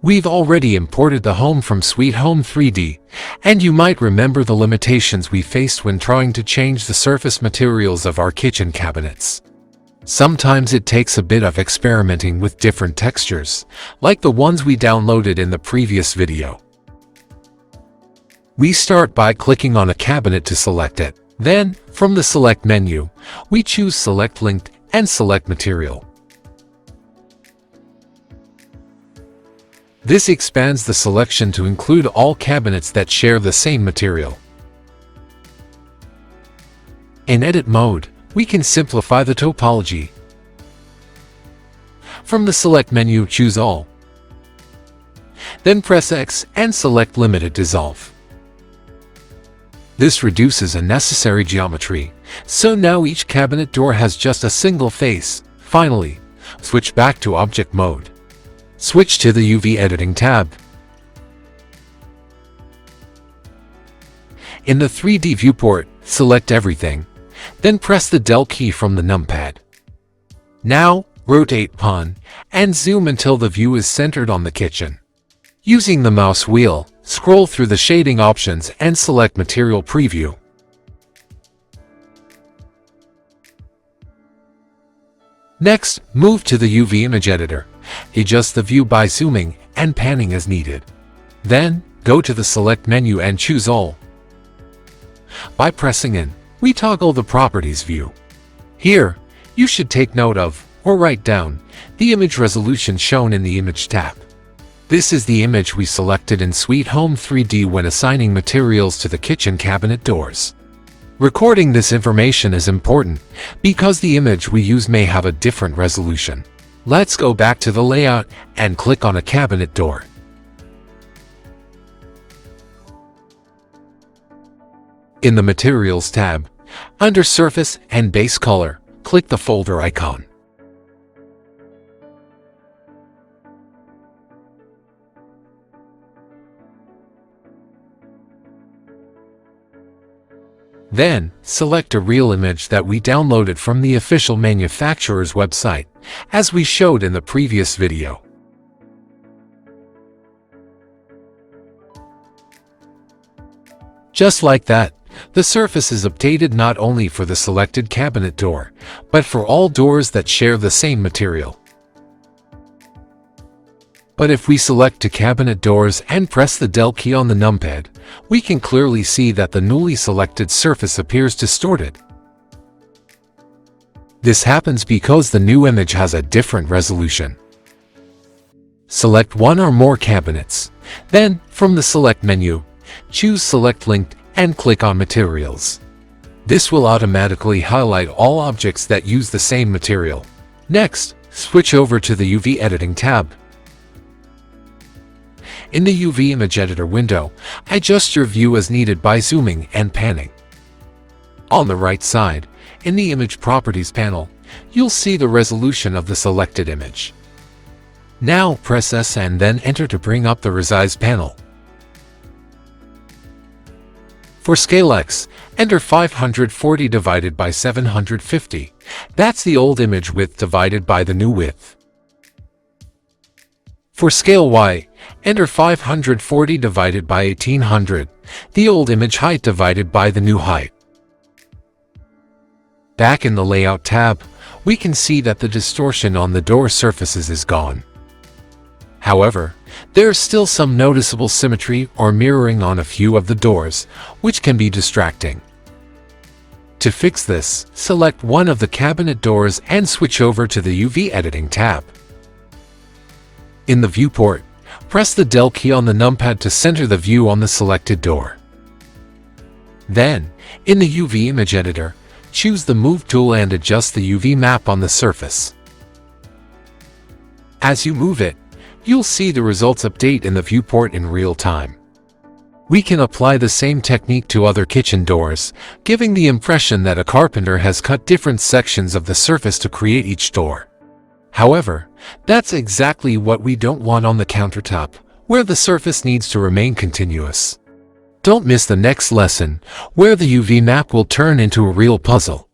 We've already imported the home from Sweet Home 3D, and you might remember the limitations we faced when trying to change the surface materials of our kitchen cabinets. Sometimes it takes a bit of experimenting with different textures, like the ones we downloaded in the previous video. We start by clicking on a cabinet to select it. Then, from the Select menu, we choose Select Linked and Select Material. This expands the selection to include all cabinets that share the same material. In Edit mode, we can simplify the topology. From the Select menu, choose All. Then press X and select Limited Dissolve. This reduces unnecessary geometry, so now each cabinet door has just a single face. Finally, switch back to Object mode. Switch to the UV Editing tab. In the 3D viewport, select everything, then press the Del key from the numpad. Now, rotate pawn and zoom until the view is centered on the kitchen. Using the mouse wheel, scroll through the shading options and select Material Preview. Next, move to the UV Image Editor. Adjust the view by zooming and panning as needed. Then, go to the Select menu and choose All. By pressing in, we toggle the Properties view. Here, you should take note of, or write down, the image resolution shown in the Image tab. This is the image we selected in Sweet Home 3D when assigning materials to the kitchen cabinet doors. Recording this information is important because the image we use may have a different resolution. Let's go back to the layout and click on a cabinet door. In the Materials tab, under Surface and Base Color, click the folder icon. Then, select a real image that we downloaded from the official manufacturer's website, as we showed in the previous video. Just like that, the surface is updated not only for the selected cabinet door, but for all doors that share the same material. But if we select two cabinet doors and press the Del key on the numpad, we can clearly see that the newly selected surface appears distorted. This happens because the new image has a different resolution. Select one or more cabinets. Then, from the Select menu, choose Select Linked and click on Materials. This will automatically highlight all objects that use the same material. Next, switch over to the UV Editing tab. In the UV Image Editor window, adjust your view as needed by zooming and panning. On the right side, in the Image Properties panel, you'll see the resolution of the selected image. Now press S and then Enter to bring up the Resize panel. For Scale X, enter 540 divided by 750. That's the old image width divided by the new width. For Scale Y, enter 540 divided by 1800, the old image height divided by the new height. Back in the Layout tab, we can see that the distortion on the door surfaces is gone. However, there is still some noticeable symmetry or mirroring on a few of the doors, which can be distracting. To fix this, select one of the cabinet doors and switch over to the UV Editing tab. In the viewport, press the Del key on the numpad to center the view on the selected door. Then, in the UV Image Editor, choose the Move tool and adjust the UV map on the surface. As you move it, you'll see the results update in the viewport in real time. We can apply the same technique to other kitchen doors, giving the impression that a carpenter has cut different sections of the surface to create each door. However, that's exactly what we don't want on the countertop, where the surface needs to remain continuous. Don't miss the next lesson, where the UV map will turn into a real puzzle.